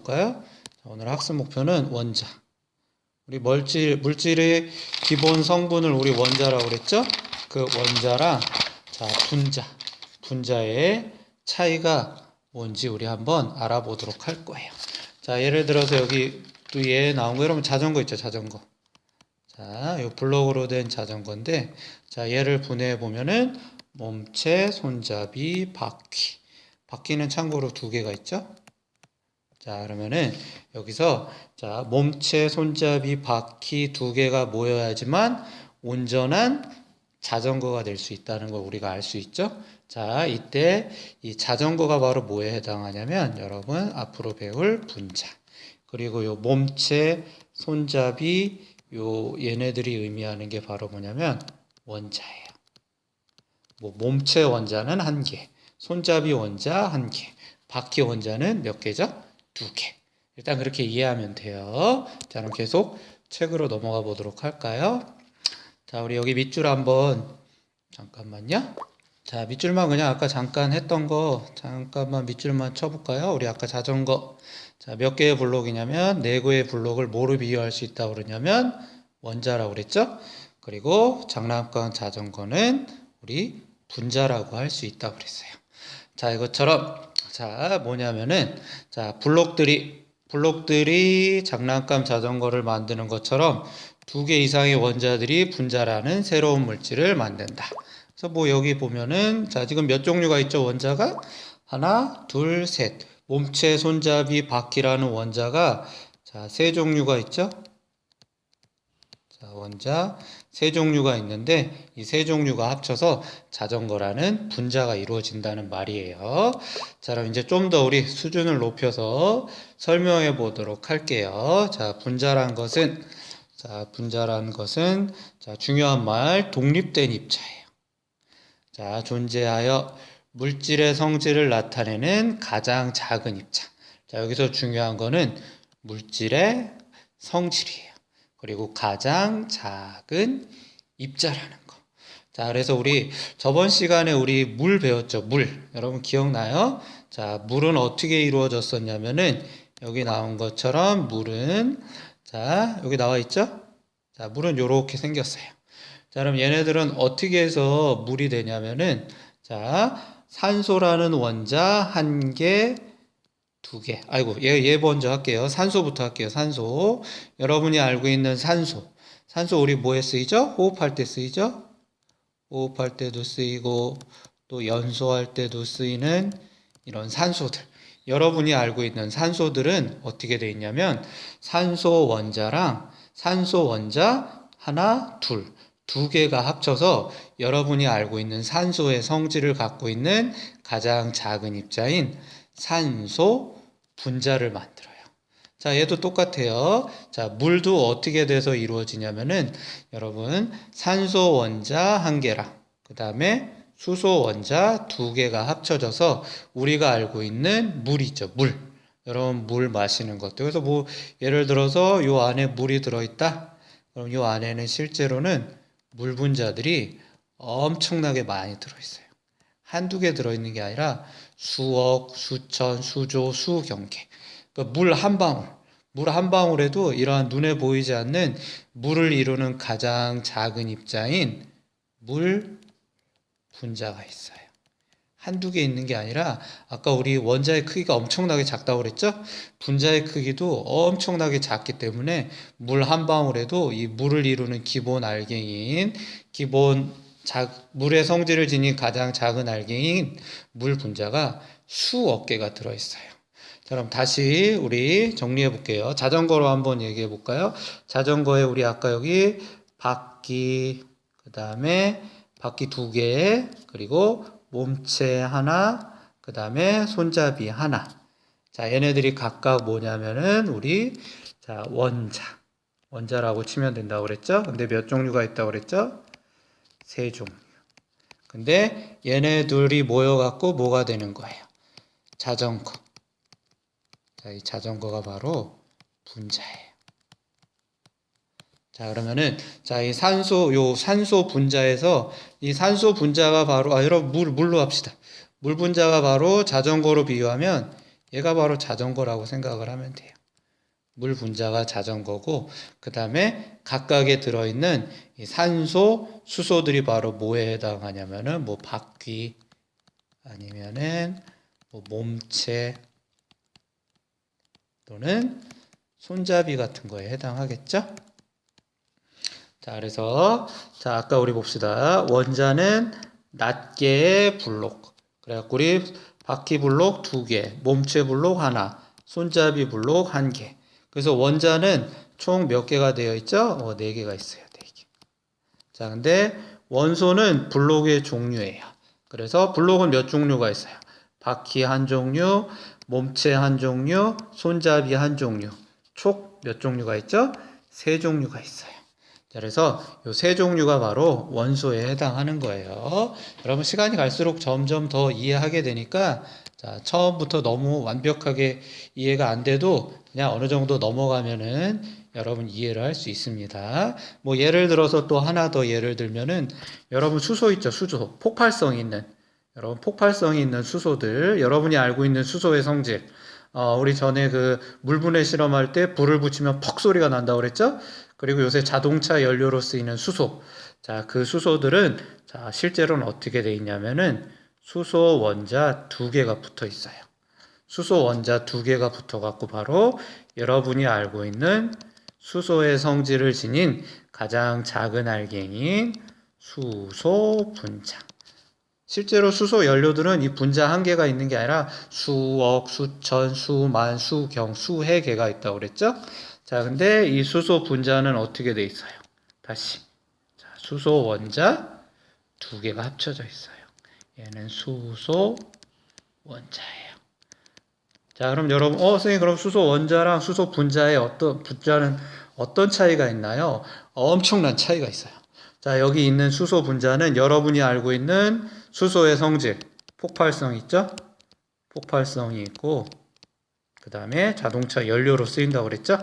볼까요? 오늘 학습 목표는 원자. 우리 물질의 기본 성분을 우리 원자라고 그랬죠? 그 원자랑 분자의 차이가 뭔지 우리 한번 알아보도록 할 거예요. 자, 예를 들어서 여기 또 얘 나온 거 여러분 자전거 있죠? 자전거. 자, 이 블록으로 된 자전거인데, 자, 얘를 분해해 보면은 몸체, 손잡이, 바퀴. 바퀴는 참고로 두 개가 있죠? 자, 그러면은 여기서 자, 몸체, 손잡이, 바퀴 두 개가 모여야지만 온전한 자전거가 될 수 있다는 걸 우리가 알 수 있죠? 자, 이때 이 자전거가 바로 뭐에 해당하냐면 여러분 앞으로 배울 분자. 그리고 요 몸체, 손잡이 요 얘네들이 의미하는 게 바로 뭐냐면 원자예요. 뭐 몸체 원자는 한 개, 손잡이 원자 한 개, 바퀴 원자는 몇 개죠? 두 개. 일단 그렇게 이해하면 돼요. 자, 그럼 계속 책으로 넘어가 보도록 할까요? 자, 우리 여기 밑줄 한번 잠깐만요. 자, 밑줄만 그냥 아까 잠깐 했던 거 잠깐만 밑줄만 쳐볼까요? 우리 아까 자전거. 자, 몇 개의 블록이냐면 네 개의 블록을 뭐로 비유할 수 있다고 그러냐면 원자라고 그랬죠? 그리고 장난감 자전거는 우리 분자라고 할 수 있다고 그랬어요. 자, 이것처럼 자, 뭐냐면은 자, 블록들이 장난감 자전거를 만드는 것처럼 두 개 이상의 원자들이 분자라는 새로운 물질을 만든다. 그래서 뭐 여기 보면은 자, 지금 몇 종류가 있죠? 원자가 하나, 둘, 셋. 몸체, 손잡이, 바퀴라는 원자가 자, 세 종류가 있죠? 자, 원자 세 종류가 있는데 이 세 종류가 합쳐서 자전거라는 분자가 이루어진다는 말이에요. 자, 그럼 이제 좀 더 우리 수준을 높여서 설명해 보도록 할게요. 자, 분자란 것은 자, 중요한 말 독립된 입자예요. 자, 존재하여 물질의 성질을 나타내는 가장 작은 입자. 자, 여기서 중요한 거는 물질의 성질이에요. 그리고 가장 작은 입자라는 거. 자, 그래서 우리 저번 시간에 우리 물 배웠죠? 물. 여러분 기억나요? 자, 물은 어떻게 이루어졌었냐면은 여기 나온 것처럼 물은 자, 여기 나와 있죠? 자, 물은 이렇게 생겼어요. 자, 그럼 얘네들은 어떻게 해서 물이 되냐면은 자, 산소라는 원자 한 개, 두 개. 아이고, 얘 먼저 할게요. 산소부터 할게요. 산소. 여러분이 알고 있는 산소. 산소 우리 뭐에 쓰이죠? 호흡할 때 쓰이죠? 호흡할 때도 쓰이고 또 연소할 때도 쓰이는 이런 산소들. 여러분이 알고 있는 산소들은 어떻게 돼 있냐면 산소 원자랑 산소 원자 하나, 두 개가 합쳐서 여러분이 알고 있는 산소의 성질을 갖고 있는 가장 작은 입자인 산소 분자를 만들어요. 자, 얘도 똑같아요. 자, 물도 어떻게 돼서 이루어지냐면은 여러분 산소 원자 한 개랑 그 다음에 수소 원자 두 개가 합쳐져서 우리가 알고 있는 물이죠. 물. 여러분 물 마시는 것도. 그래서 뭐 예를 들어서 요 안에 물이 들어있다. 그럼 요 안에는 실제로는 물 분자들이 엄청나게 많이 들어있어요. 한두 개 들어있는 게 아니라 수억, 수천, 수조, 수경 개. 그러니까 물 한 방울에도 이러한 눈에 보이지 않는 물을 이루는 가장 작은 입자인 물 분자가 있어요. 한두 개 있는 게 아니라 아까 우리 원자의 크기가 엄청나게 작다고 그랬죠? 분자의 크기도 엄청나게 작기 때문에 물 한 방울에도 이 물을 이루는 기본 알갱이인 물의 성질을 지닌 가장 작은 알갱이인 물 분자가 수억 개가 들어있어요. 자, 그럼 다시 우리 정리해 볼게요. 자전거로 한번 얘기해 볼까요? 자전거에 우리 아까 여기 바퀴, 그 다음에 바퀴 두 개, 그리고 몸체 하나, 그 다음에 손잡이 하나. 자, 얘네들이 각각 뭐냐면은 우리 자, 원자라고 치면 된다고 그랬죠? 근데 몇 종류가 있다고 그랬죠? 세 종류. 근데 얘네들이 모여갖고 뭐가 되는 거예요? 자전거. 자, 이 자전거가 바로 분자예요. 자, 그러면은 자, 이 산소 분자에서 이 산소 분자가 바로 여러분 물로 합시다. 물 분자가 바로 자전거로 비유하면 얘가 바로 자전거라고 생각을 하면 돼요. 물 분자가 자전거고, 그 다음에 각각에 들어있는 이 산소, 수소들이 바로 뭐에 해당하냐면은 뭐 바퀴 아니면은 뭐 몸체 또는 손잡이 같은 거에 해당하겠죠? 자, 그래서 자, 아까 우리 봅시다. 원자는 낱개의 블록. 그래갖고 우리 바퀴 블록 2개, 몸체 블록 하나, 손잡이 블록 1개. 그래서 원자는 총 몇 개가 되어 있죠? 4개가 있어요. 4개. 자, 근데 원소는 블록의 종류예요. 그래서 블록은 몇 종류가 있어요? 바퀴 한 종류, 몸체 한 종류, 손잡이 한 종류. 총 몇 종류가 있죠? 3종류가 있어요. 자, 그래서 이 3종류가 바로 원소에 해당하는 거예요. 여러분 시간이 갈수록 점점 더 이해하게 되니까 자, 처음부터 너무 완벽하게 이해가 안 돼도 그냥 어느 정도 넘어가면은 여러분 이해를 할 수 있습니다. 뭐 예를 들어서 또 하나 더 예를 들면은 여러분 수소 있죠? 수소. 폭발성이 있는 여러분 폭발성이 있는 수소들 여러분이 알고 있는 수소의 성질 우리 전에 그 물분해 실험할 때 불을 붙이면 퍽 소리가 난다고 그랬죠? 그리고 요새 자동차 연료로 쓰이는 수소. 자, 그 수소들은 자, 실제로는 어떻게 돼 있냐면은 수소 원자 2개가 붙어 있어요. 수소 원자 2개가 붙어 갖고 바로 여러분이 알고 있는 수소의 성질을 지닌 가장 작은 알갱이인 수소 분자. 실제로 수소 연료들은 이 분자 한 개가 있는 게 아니라 수억, 수천, 수만, 수경, 수해 개가 있다고 그랬죠? 자, 근데 이 수소 분자는 어떻게 돼 있어요? 다시. 자, 수소 원자 2개가 합쳐져 있어요. 얘는 수소 원자예요. 자, 그럼 여러분, 선생님, 그럼 수소 원자랑 수소 분자의 분자는 어떤 차이가 있나요? 엄청난 차이가 있어요. 자, 여기 있는 수소 분자는 여러분이 알고 있는 수소의 성질, 폭발성 있죠? 폭발성이 있고, 그 다음에 자동차 연료로 쓰인다고 그랬죠?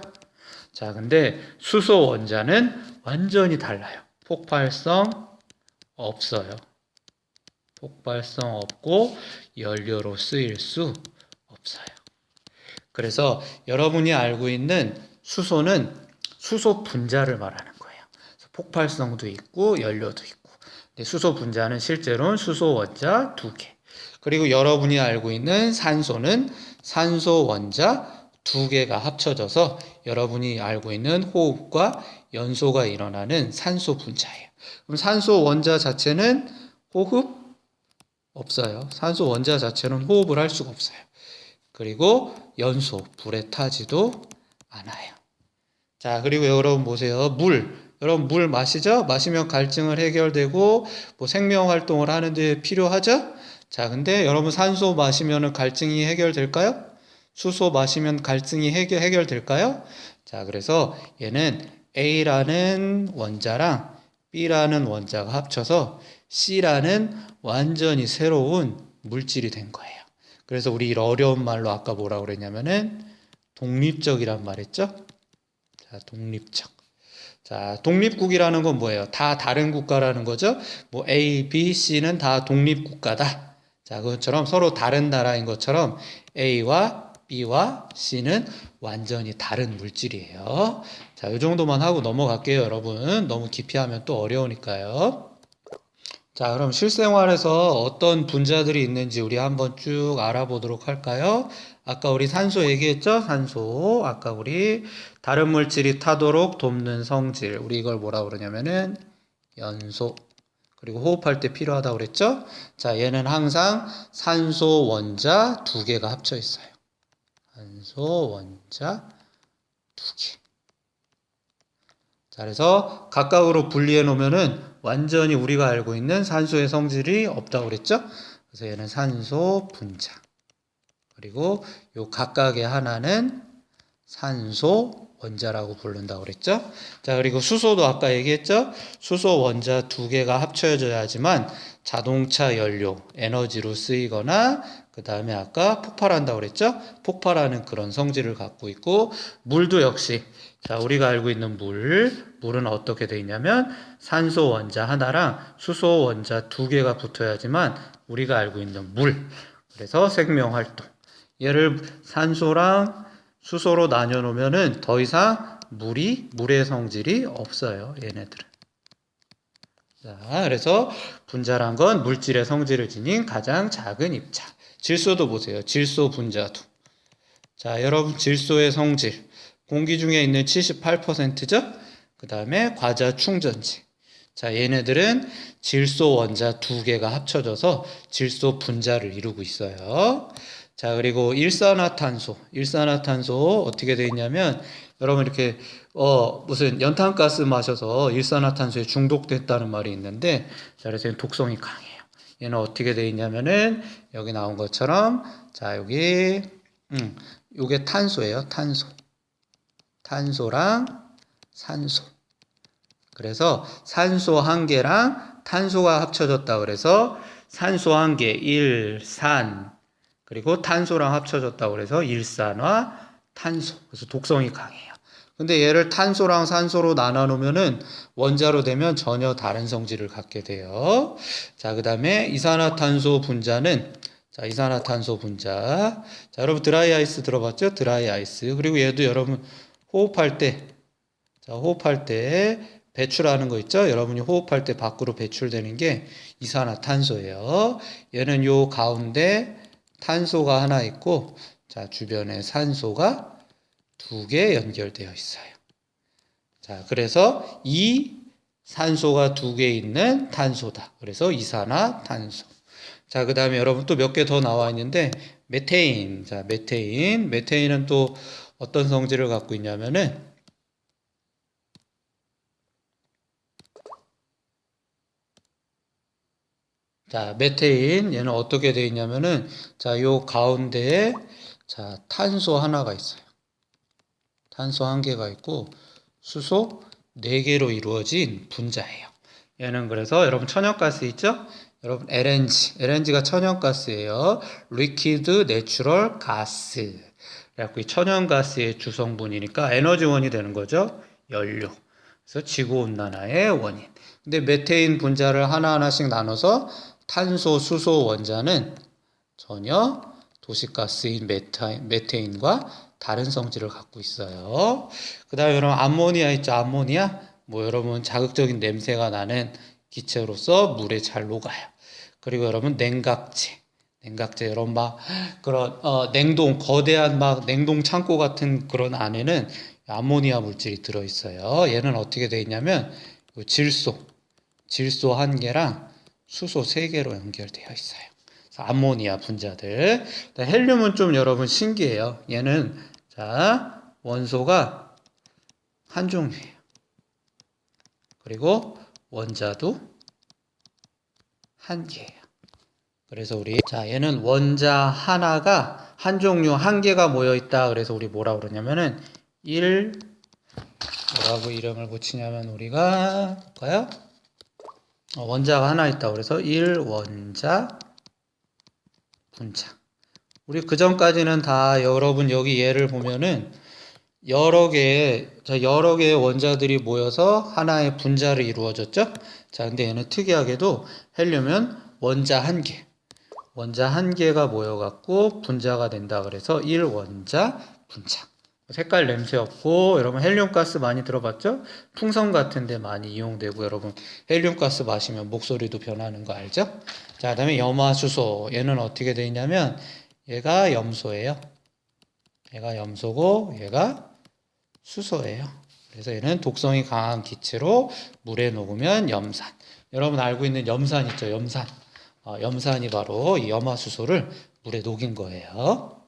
자, 근데 수소 원자는 완전히 달라요. 폭발성 없어요. 폭발성 없고 연료로 쓰일 수 없어요. 그래서 여러분이 알고 있는 수소는 수소 분자를 말하는 거예요. 폭발성도 있고 연료도 있고. 근데 수소 분자는 실제로는 수소 원자 2개. 그리고 여러분이 알고 있는 산소는 산소 원자 2개가 합쳐져서 여러분이 알고 있는 호흡과 연소가 일어나는 산소 분자예요. 그럼 산소 원자 자체는 호흡 없어요. 산소 원자 자체는 호흡을 할 수가 없어요. 그리고 연소, 불에 타지도 않아요. 자, 그리고 여러분 보세요. 여러분 물 마시죠? 마시면 갈증을 해결되고 뭐 생명 활동을 하는데 필요하죠? 자, 근데 여러분 산소 마시면 갈증이 해결될까요? 수소 마시면 갈증이 해결될까요? 자, 그래서 얘는 A라는 원자랑 B라는 원자가 합쳐서 C라는 완전히 새로운 물질이 된 거예요. 그래서 우리 어려운 말로 아까 뭐라고 그랬냐면은 독립적이란 말했죠? 자, 독립적. 자, 독립국이라는 건 뭐예요? 다 다른 국가라는 거죠? 뭐 A, B, C는 다 독립국가다. 자, 그것처럼 서로 다른 나라인 것처럼 A와 B와 C는 완전히 다른 물질이에요. 자, 이 정도만 하고 넘어갈게요, 여러분. 너무 깊이 하면 또 어려우니까요. 자, 그럼 실생활에서 어떤 분자들이 있는지 우리 한번 쭉 알아보도록 할까요? 아까 우리 산소 얘기했죠? 산소. 아까 우리 다른 물질이 타도록 돕는 성질. 우리 이걸 뭐라 그러냐면은 연소. 그리고 호흡할 때 필요하다고 그랬죠? 자, 얘는 항상 산소 원자 2개가 합쳐 있어요. 산소 원자 2개. 자, 그래서 각각으로 분리해 놓으면은 완전히 우리가 알고 있는 산소의 성질이 없다고 그랬죠? 그래서 얘는 산소 분자. 그리고 요 각각의 하나는 산소 원자라고 부른다고 그랬죠? 자, 그리고 수소도 아까 얘기했죠? 수소 원자 2개가 합쳐져야지만 자동차 연료, 에너지로 쓰이거나 그 다음에 아까 폭발한다고 그랬죠? 폭발하는 그런 성질을 갖고 있고 물도 역시 자, 우리가 알고 있는 물은 어떻게 되어 있냐면 산소 원자 하나랑 수소 원자 2개가 붙어야지만 우리가 알고 있는 물. 그래서 생명 활동. 얘를 산소랑 수소로 나눠 놓으면은 더 이상 물의 성질이 없어요. 얘네들은. 자, 그래서 분자란 건 물질의 성질을 지닌 가장 작은 입자. 질소도 보세요. 질소 분자도. 자, 여러분 질소의 성질. 공기 중에 있는 78%죠? 그 다음에 과자 충전지. 자, 얘네들은 질소 원자 두 개가 합쳐져서 질소 분자를 이루고 있어요. 자, 그리고 일산화탄소. 일산화탄소 어떻게 되어 있냐면, 여러분 이렇게, 무슨 연탄가스 마셔서 일산화탄소에 중독됐다는 말이 있는데, 자, 그래서 얘는 독성이 강해요. 얘는 어떻게 되어 있냐면은, 여기 나온 것처럼, 자, 여기, 요게 탄소예요. 탄소. 탄소랑 산소. 그래서 산소 한 개랑 탄소가 합쳐졌다 그래서 산소 한 개, 일산. 그리고 탄소랑 합쳐졌다 그래서 일산화 탄소. 그래서 독성이 강해요. 근데 얘를 탄소랑 산소로 나눠 놓으면은 원자로 되면 전혀 다른 성질을 갖게 돼요. 자, 그다음에 이산화탄소 분자는 자, 이산화탄소 분자. 자, 여러분 드라이 아이스 들어봤죠? 드라이 아이스. 그리고 얘도 여러분 호흡할 때 자, 호흡할 때 배출하는 거 있죠? 여러분이 호흡할 때 밖으로 배출되는 게 이산화탄소예요. 얘는 요 가운데 탄소가 하나 있고, 자, 주변에 산소가 두 개 연결되어 있어요. 자, 그래서 이 산소가 두 개 있는 탄소다. 그래서 이산화탄소. 자, 그 다음에 여러분 또 몇 개 더 나와 있는데, 메테인. 자, 메테인. 메테인은 또 어떤 성질을 갖고 있냐면은, 자, 메테인. 얘는 어떻게 되어 있냐면은, 자, 요 가운데에, 자, 탄소 하나가 있어요. 탄소 한 개가 있고, 수소 네 개로 이루어진 분자예요. 얘는 그래서 여러분 천연가스 있죠? 여러분 LNG가 천연가스예요. Liquid Natural Gas. 그래갖고 이 천연가스의 주성분이니까 에너지원이 되는 거죠. 연료. 그래서 지구온난화의 원인. 근데 메테인 분자를 하나하나씩 나눠서 탄소, 수소 원자는 전혀 도시가스인 메테인과 다른 성질을 갖고 있어요. 그 다음에 여러분 암모니아 있죠? 암모니아? 뭐 여러분 자극적인 냄새가 나는 기체로서 물에 잘 녹아요. 그리고 여러분 냉각제. 냉각제 여러분 막 그런 냉동 거대한 막 냉동 창고 같은 그런 안에는 암모니아 물질이 들어 있어요. 얘는 어떻게 되어 있냐면 질소 한 개랑 수소 세 개로 연결되어 있어요. 암모니아 분자들. 헬륨은 좀 여러분 신기해요. 얘는 자 원소가 한 종류예요. 그리고 원자도 한 개예요. 그래서 우리 자 얘는 원자 하나가 한 종류 한 개가 모여 있다. 그래서 우리 뭐라 그러냐면은 뭐라고 이름을 붙이냐면 우리가 볼까요? 원자가 하나 있다. 그래서 1원자 분자. 우리 그 전까지는 다 여러분 여기 예를 보면은 여러 개의 원자들이 모여서 하나의 분자를 이루어졌죠? 자, 근데 얘는 특이하게도 헬륨은 원자 한 개가 모여갖고 분자가 된다. 그래서 1원자 분자. 색깔 냄새 없고, 여러분 헬륨가스 많이 들어봤죠? 풍선 같은 데 많이 이용되고, 여러분 헬륨가스 마시면 목소리도 변하는 거 알죠? 자, 그 다음에 염화수소. 얘는 어떻게 되어 있냐면, 얘가 염소예요. 얘가 염소고, 얘가 수소예요. 그래서 얘는 독성이 강한 기체로 물에 녹으면 염산. 여러분 알고 있는 염산 있죠? 염산. 염산이 바로 이 염화수소를 물에 녹인 거예요.